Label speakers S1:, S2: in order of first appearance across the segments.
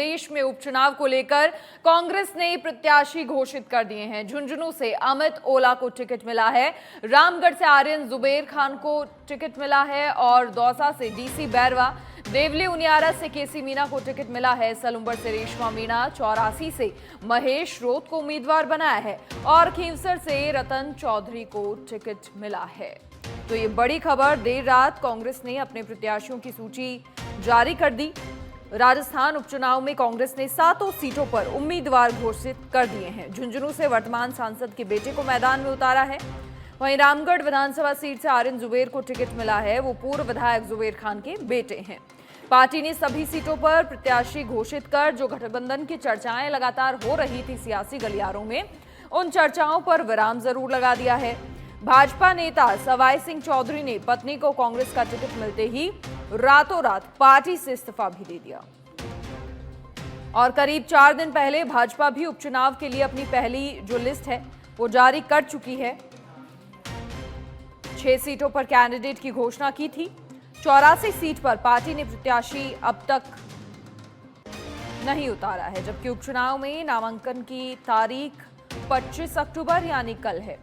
S1: प्रदेश में उपचुनाव को लेकर कांग्रेस ने प्रत्याशी घोषित कर दिए हैं। झुंझुनू से अमित ओला को टिकट मिला है, रामगढ़ से आर्यन जुबेर खान को टिकट मिला है और दौसा से डीसी बैरवा, देवली उनियारा से केसी मीना को टिकट मिला है। सलुंबर से रेशमा मीणा, चौरासी से महेश रोत को उम्मीदवार बनाया है और खींवसर से रतन चौधरी को टिकट मिला है। तो ये बड़ी खबर, देर रात कांग्रेस ने अपने प्रत्याशियों की सूची जारी कर दी। राजस्थान उपचुनाव में कांग्रेस ने 7 सीटों पर उम्मीदवार घोषित कर दिए हैं। झुंझुनू से वर्तमान सांसद के बेटे को मैदान में उतारा है। वहीं रामगढ़ विधानसभा सीट से आर्यन जुबेर को टिकट मिला है, वो पूर्व विधायक जुबेर खान के बेटे हैं। पार्टी ने सभी सीटों पर प्रत्याशी घोषित कर जो गठबंधन की चर्चाएं लगातार हो रही थी सियासी गलियारों में, उन चर्चाओं पर विराम जरूर लगा दिया है। भाजपा नेता सवाई सिंह चौधरी ने पत्नी को कांग्रेस का टिकट मिलते ही रातों रात पार्टी से इस्तीफा भी दे दिया और करीब 4 दिन पहले भाजपा भी उपचुनाव के लिए अपनी पहली जो लिस्ट है वो जारी कर चुकी है। 6 सीटों पर कैंडिडेट की घोषणा की थी। 84 सीट पर पार्टी ने प्रत्याशी अब तक नहीं उतारा है, जबकि उपचुनाव में नामांकन की तारीख 25 अक्टूबर यानी कल है।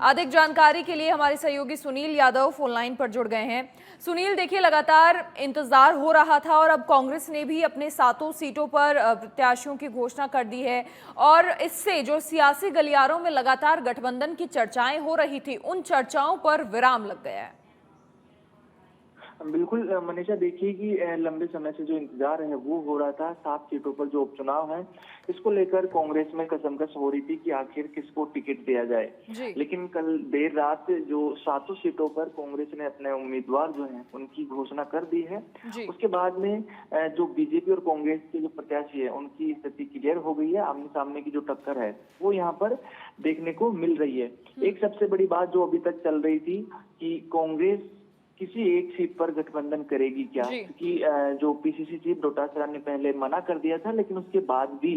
S1: अधिक जानकारी के लिए हमारे सहयोगी सुनील यादव फोन लाइन पर जुड़ गए हैं। सुनील, देखिए लगातार इंतजार हो रहा था और अब कांग्रेस ने भी अपने 7 सीटों पर प्रत्याशियों की घोषणा कर दी है और इससे जो सियासी गलियारों में लगातार गठबंधन की चर्चाएं हो रही थी, उन चर्चाओं पर विराम लग गया है।
S2: बिल्कुल मनीषा, देखिए कि लंबे समय से जो इंतजार है वो हो रहा था। 7 सीटों पर जो उपचुनाव है इसको लेकर कांग्रेस में कसमकस हो रही थी कि आखिर किसको टिकट दिया जाए। लेकिन कल देर रात जो 7 सीटों पर कांग्रेस ने अपने उम्मीदवार जो हैं उनकी घोषणा कर दी है। उसके बाद में जो बीजेपी और कांग्रेस के जो प्रत्याशी है उनकी स्थिति क्लियर हो गई है। आमने सामने की जो टक्कर है वो यहाँ पर देखने को मिल रही है। एक सबसे बड़ी बात जो अभी तक चल रही थी कि कांग्रेस किसी एक सीट पर गठबंधन करेगी क्या, क्योंकि जो पीसीसी चीफ डोटासरा ने पहले मना कर दिया था, लेकिन उसके बाद भी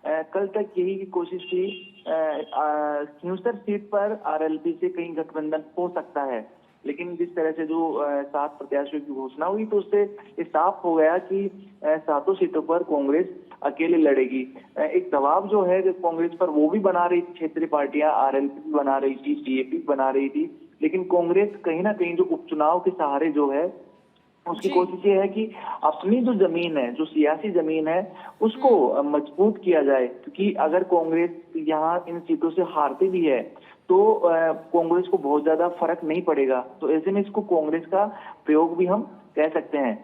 S2: कल तक यही कोशिश थी खींवसर सीट पर आरएलपी से कहीं गठबंधन हो सकता है। लेकिन जिस तरह से जो 7 प्रत्याशियों की घोषणा हुई तो उससे साफ हो गया कि 7 सीटों पर कांग्रेस अकेले लड़ेगी। एक दबाव जो है कांग्रेस पर वो भी बना रही थी, क्षेत्रीय पार्टियां आरएलपी बना रही थी, सीएपी बना रही थी, लेकिन कांग्रेस कहीं ना कहीं जो उपचुनाव के सहारे जो है उसकी कोशिश ये है कि अपनी जो जमीन है, जो सियासी जमीन है, उसको मजबूत किया जाए। क्योंकि अगर कांग्रेस यहाँ इन सीटों से हारती भी है तो कांग्रेस को बहुत ज्यादा फर्क नहीं पड़ेगा। तो ऐसे में इसको कांग्रेस का प्रयोग भी हम कह सकते हैं।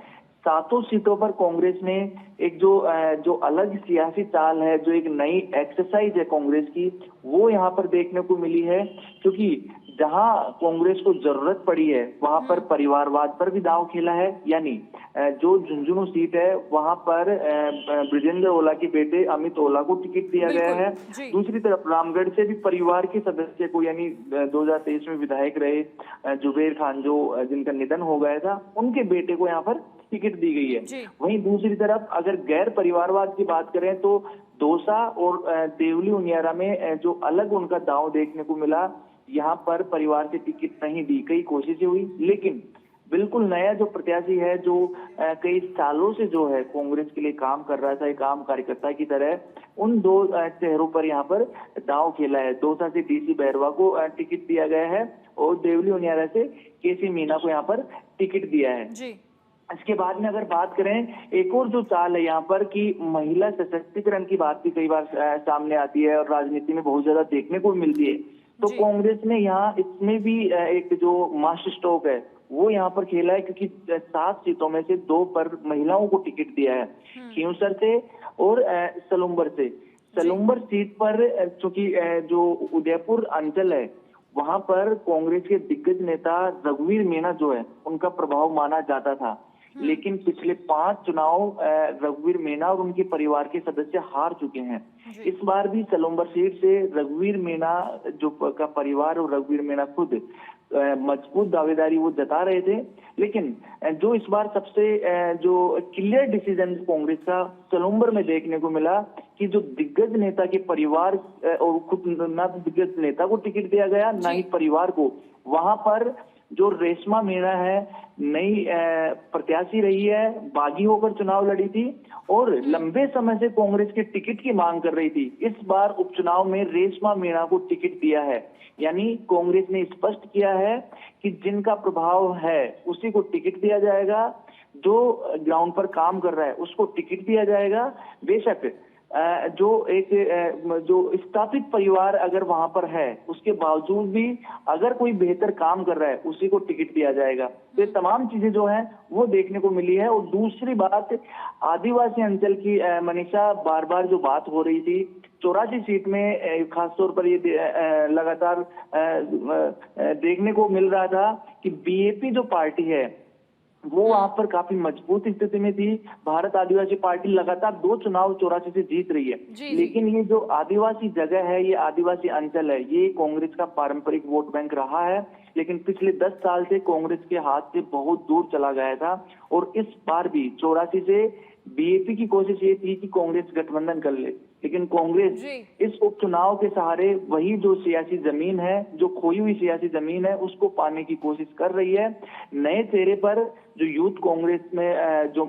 S2: 7 सीटों पर कांग्रेस ने एक जो अलग सियासी चाल है, जो एक नई एक्सरसाइज है कांग्रेस की, वो यहाँ पर देखने को मिली है। क्योंकि जहां कांग्रेस को जरूरत पड़ी है वहां पर परिवारवाद पर भी दांव खेला है। यानी जो झुंझुनू सीट है वहां पर ब्रिजेंद्र ओला के बेटे अमित ओला को टिकट दिया गया है। दूसरी तरफ रामगढ़ से भी परिवार के सदस्य को, यानी 2023 में विधायक रहे जुबेर खान जो जिनका निधन हो गया था, उनके बेटे को यहाँ पर टिकट दी गई है। वहीं दूसरी तरफ अगर गैर परिवारवाद की बात करें तो दौसा और देवली उनियारा में जो अलग उनका दांव देखने को मिला, यहाँ पर परिवार से टिकट नहीं दी। कई कोशिशें हुई, लेकिन बिल्कुल नया जो प्रत्याशी है जो कई सालों से जो है कांग्रेस के लिए काम कर रहा था, एक आम कार्यकर्ता की तरह, उन 2 चेहरों पर यहाँ पर दांव खेला है। दौसा से डीसी बैरवा को टिकट दिया गया है और देवली उनियारा से केसी मीना को यहाँ पर टिकट दिया है। इसके बाद में अगर बात करें, एक और जो चाल है यहाँ पर कि महिला सशक्तिकरण की बात भी कई बार सामने आती है और राजनीति में बहुत ज्यादा देखने को मिलती है। तो कांग्रेस ने यहाँ इसमें भी एक जो मास्टर स्ट्रोक है वो यहाँ पर खेला है, क्योंकि 7 सीटों में से 2 पर महिलाओं को टिकट दिया है, खींवसर से और सलुंबर से। सलुंबर सीट पर चूंकि जो उदयपुर अंचल है वहां पर कांग्रेस के दिग्गज नेता रघुवीर मीणा जो है उनका प्रभाव माना जाता था, लेकिन पिछले 5 चुनाव रघुवीर मीणा और उनके परिवार के सदस्य हार चुके हैं। इस बार भी सलुंबर सीट से रघुवीर मीणा जो का परिवार और रघुवीर मीणा खुद मजबूत दावेदारी वो जता रहे थे। लेकिन जो इस बार सबसे जो क्लियर डिसीजन कांग्रेस का सलुंबर में देखने को मिला कि जो दिग्गज नेता के परिवार और खुद ना दिग्गज नेता को टिकट दिया गया, ना ही परिवार को, वहां पर जो रेशमा मीणा है, नई प्रत्याशी रही है, बागी होकर चुनाव लड़ी थी और लंबे समय से कांग्रेस के टिकट की मांग कर रही थी। इस बार उपचुनाव में रेशमा मीणा को टिकट दिया है, यानी कांग्रेस ने स्पष्ट किया है कि जिनका प्रभाव है उसी को टिकट दिया जाएगा, जो ग्राउंड पर काम कर रहा है उसको टिकट दिया जाएगा। बेशक जो स्थापित परिवार अगर वहां पर है उसके बावजूद भी अगर कोई बेहतर काम कर रहा है उसी को टिकट दिया जाएगा। तो ये तमाम चीजें जो है वो देखने को मिली है। और दूसरी बात, आदिवासी अंचल की मनीषा, बार बार जो बात हो रही थी 84 सीट में, खासतौर पर ये लगातार देखने को मिल रहा था कि बीएपी जो पार्टी है वो वहां पर काफी मजबूत स्थिति में थी। भारत आदिवासी पार्टी लगातार 2 चुनाव 84 से जीत रही है, लेकिन ये जो आदिवासी जगह है, ये आदिवासी अंचल है, ये कांग्रेस का पारंपरिक वोट बैंक रहा है, लेकिन पिछले 10 साल से कांग्रेस के हाथ से बहुत दूर चला गया था। और इस बार भी 84 से बीएपी की कोशिश ये थी कि कांग्रेस गठबंधन कर ले, लेकिन कांग्रेस इस उपचुनाव के सहारे वही जो सियासी जमीन है, जो खोई हुई सियासी जमीन है, उसको पाने की कोशिश कर रही है। नए चेहरे पर जो यूथ कांग्रेस में जो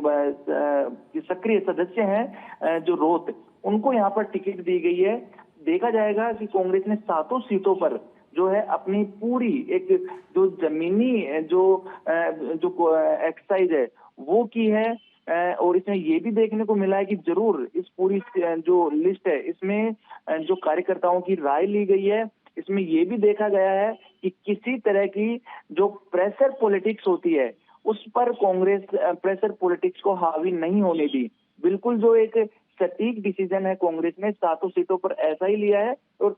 S2: सक्रिय सदस्य हैं, जो रोत, उनको यहाँ पर टिकट दी गई है। देखा जाएगा कि कांग्रेस ने 7 सीटों पर जो है अपनी पूरी एक जो जमीनी जो एक्सरसाइज है वो की है। और इसमें ये भी देखने को मिला है कि जरूर इस पूरी जो लिस्ट है इसमें जो कार्यकर्ताओं की राय ली गई है, इसमें ये भी देखा गया है कि किसी तरह की जो प्रेशर पॉलिटिक्स होती है उस पर कांग्रेस प्रेशर पॉलिटिक्स को हावी नहीं होने दी। बिल्कुल जो एक सटीक डिसीजन है कांग्रेस ने 7 सीटों पर ऐसा ही लिया है। और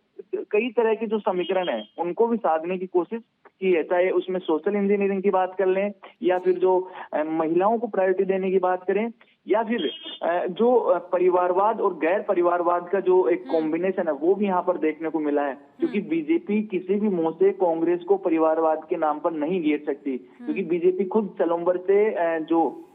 S2: कई तरह के जो समीकरण है उनको भी साधने की कोशिश की है, चाहे उसमें सोशल इंजीनियरिंग की बात कर लें, या फिर जो महिलाओं को प्रायोरिटी देने की बात करें, या फिर जो परिवारवाद और गैर परिवारवाद का जो एक कॉम्बिनेशन है वो भी यहाँ पर देखने को मिला है। क्योंकि बीजेपी किसी भी मुंह से कांग्रेस को परिवारवाद के नाम पर नहीं घेर सकती, क्योंकि बीजेपी खुद चलम्बर से जो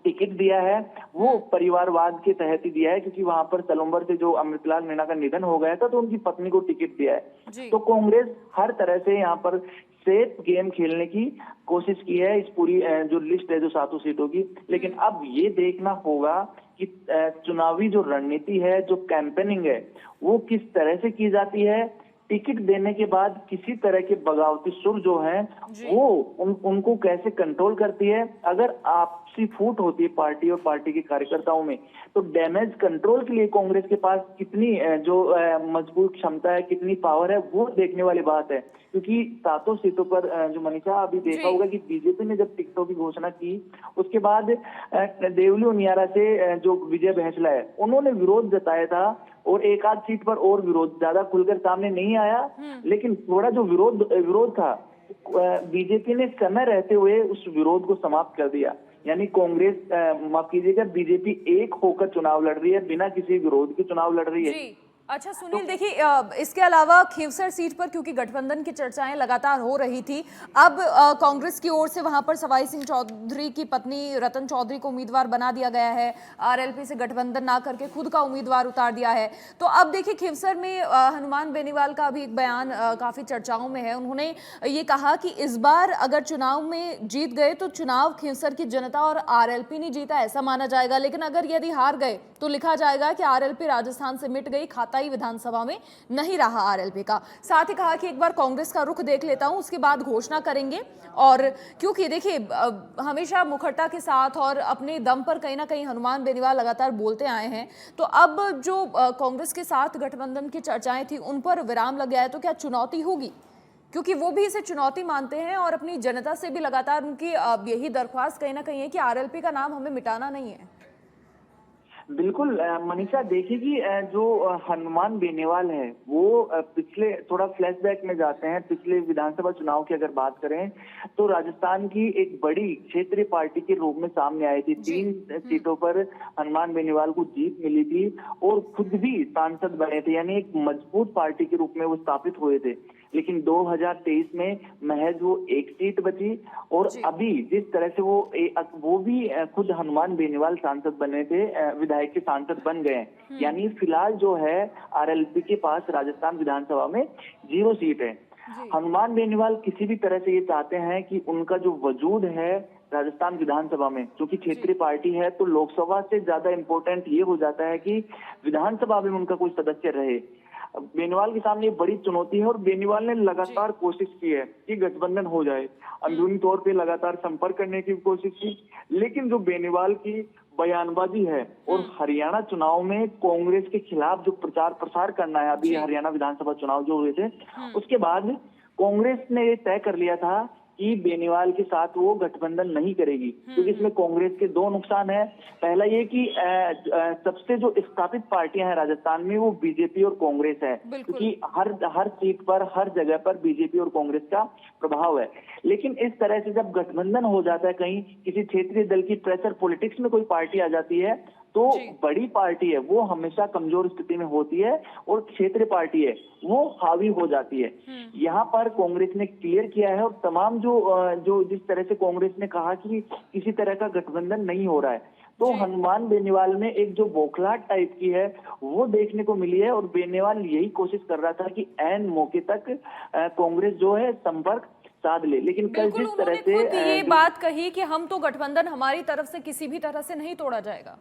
S2: टिकट दिया है वो परिवारवाद के तहत ही दिया है, क्योंकि वहां पर चलम्बर से जो अमृतलाल मीणा का निधन हो गया था तो उनकी पत्नी को टिकट दिया है। तो कांग्रेस हर तरह से यहाँ पर सेफ गेम खेलने की कोशिश की है इस पूरी जो लिस्ट है जो 7 सीटों की। लेकिन अब ये देखना होगा कि चुनावी जो रणनीति है, जो कैंपेनिंग है, वो किस तरह से की जाती है। टिकट देने के बाद किसी तरह के बगावती सुर जो हैं वो उनको कैसे कंट्रोल करती है। अगर आपसी फूट होती है पार्टी और पार्टी के कार्यकर्ताओं में, तो डैमेज कंट्रोल के लिए कांग्रेस के पास कितनी जो मजबूत क्षमता है, कितनी पावर है, वो देखने वाली बात है। क्योंकि 7 सीटों पर जो मनीषा अभी देखा होगा कि बीजेपी ने जब टिकटों की घोषणा की उसके बाद देवली उनियारा से जो विजय बहंसला है उन्होंने विरोध जताया था, और एक आध सीट पर और विरोध ज्यादा खुलकर सामने नहीं आया, लेकिन थोड़ा जो विरोध था बीजेपी ने समय रहते हुए उस विरोध को समाप्त कर दिया। यानी कांग्रेस, माफ कीजिएगा, बीजेपी एक होकर चुनाव लड़ रही है, बिना किसी विरोध के चुनाव लड़ रही है।
S1: अच्छा सुनील, देखिए इसके अलावा खीवसर सीट पर क्योंकि गठबंधन की चर्चाएं लगातार हो रही थी, अब कांग्रेस की ओर से वहां पर सवाई सिंह चौधरी की पत्नी रतन चौधरी को उम्मीदवार बना दिया गया है। आरएलपी से गठबंधन ना करके खुद का उम्मीदवार उतार दिया है। तो अब देखिए खीवसर में हनुमान बेनीवाल का भी एक बयान काफी चर्चाओं में है। उन्होंने ये कहा कि इस बार अगर चुनाव में जीत गए तो चुनाव खीवसर की जनता और आरएलपी ने जीता ऐसा माना जाएगा, लेकिन अगर यदि हार गए तो लिखा जाएगा कि आरएलपी राजस्थान से मिट गई, खाता ही विधानसभा में नहीं रहा आरएलपी का। साथ ही कहा कि एक बार कांग्रेस का रुख देख लेता हूं, उसके बाद घोषणा करेंगे। और क्योंकि देखिए हमेशा मुखरता के साथ और अपने दम पर कहीं ना कहीं हनुमान बेनीवाल लगातार बोलते आए हैं, तो अब जो कांग्रेस के साथ गठबंधन की चर्चाएं थी उन पर विराम लग गया है, तो क्या चुनौती होगी? क्योंकि वो भी इसे चुनौती मानते हैं और अपनी जनता से भी लगातार उनकी यही दरख्वास्त कहीं ना कहीं है कि आरएलपी का नाम हमें मिटाना नहीं है।
S2: बिल्कुल मनीषा, देखिए कि जो हनुमान बेनीवाल है वो पिछले, थोड़ा फ्लैशबैक में जाते हैं, पिछले विधानसभा चुनाव की अगर बात करें तो राजस्थान की एक बड़ी क्षेत्रीय पार्टी के रूप में सामने आई थी। 3 सीटों पर हनुमान बेनीवाल को जीत मिली थी और खुद भी सांसद बने थे, यानी एक मजबूत पार्टी के रूप में वो स्थापित हुए थे। लेकिन 2023 में महज वो 1 सीट बची, और अभी जिस तरह से वो भी खुद हनुमान बेनीवाल सांसद बने थे, विधायक के सांसद बन गए। यानी फिलहाल जो है आरएलपी के पास राजस्थान विधानसभा में 0 सीट है। हनुमान बेनीवाल किसी भी तरह से ये चाहते हैं कि उनका जो वजूद है राजस्थान विधानसभा में, क्योंकि क्षेत्रीय पार्टी है, तो लोकसभा से ज्यादा इम्पोर्टेंट ये हो जाता है कि विधानसभा में उनका कोई सदस्य रहे। बेनीवाल के सामने बड़ी चुनौती है और बेनीवाल ने लगातार कोशिश की है कि गठबंधन हो जाए, अंदरूनी तौर पे लगातार संपर्क करने की कोशिश की, लेकिन जो बेनीवाल की बयानबाजी है और हरियाणा चुनाव में कांग्रेस के खिलाफ जो प्रचार प्रसार करना है, अभी हरियाणा विधानसभा चुनाव जो हुए थे उसके बाद कांग्रेस ने ये तय कर लिया था कि बेनीवाल के साथ वो गठबंधन नहीं करेगी, क्योंकि इसमें कांग्रेस के दो नुकसान है। पहला ये कि सबसे जो स्थापित पार्टियां हैं राजस्थान में वो बीजेपी और कांग्रेस है, क्योंकि हर सीट पर हर जगह पर बीजेपी और कांग्रेस का प्रभाव है। लेकिन इस तरह से जब गठबंधन हो जाता है, कहीं किसी क्षेत्रीय दल की प्रेशर पॉलिटिक्स में कोई पार्टी आ जाती है, तो बड़ी पार्टी है वो हमेशा कमजोर स्थिति में होती है और क्षेत्रीय पार्टी है वो हावी हो जाती है। यहाँ पर कांग्रेस ने क्लियर किया है और तमाम जो जिस तरह से कांग्रेस ने कहा कि किसी तरह का गठबंधन नहीं हो रहा है, तो हनुमान बेनीवाल में एक जो बौखलाहट टाइप की है वो देखने को मिली है और बेनीवाल यही कोशिश कर रहा था कि ऐन मौके तक कांग्रेस जो है संपर्क साध ले। लेकिन कल जिस तरह से
S1: ये बात कही कि हम तो गठबंधन हमारी तरफ से किसी भी तरह से नहीं तोड़ा जाएगा।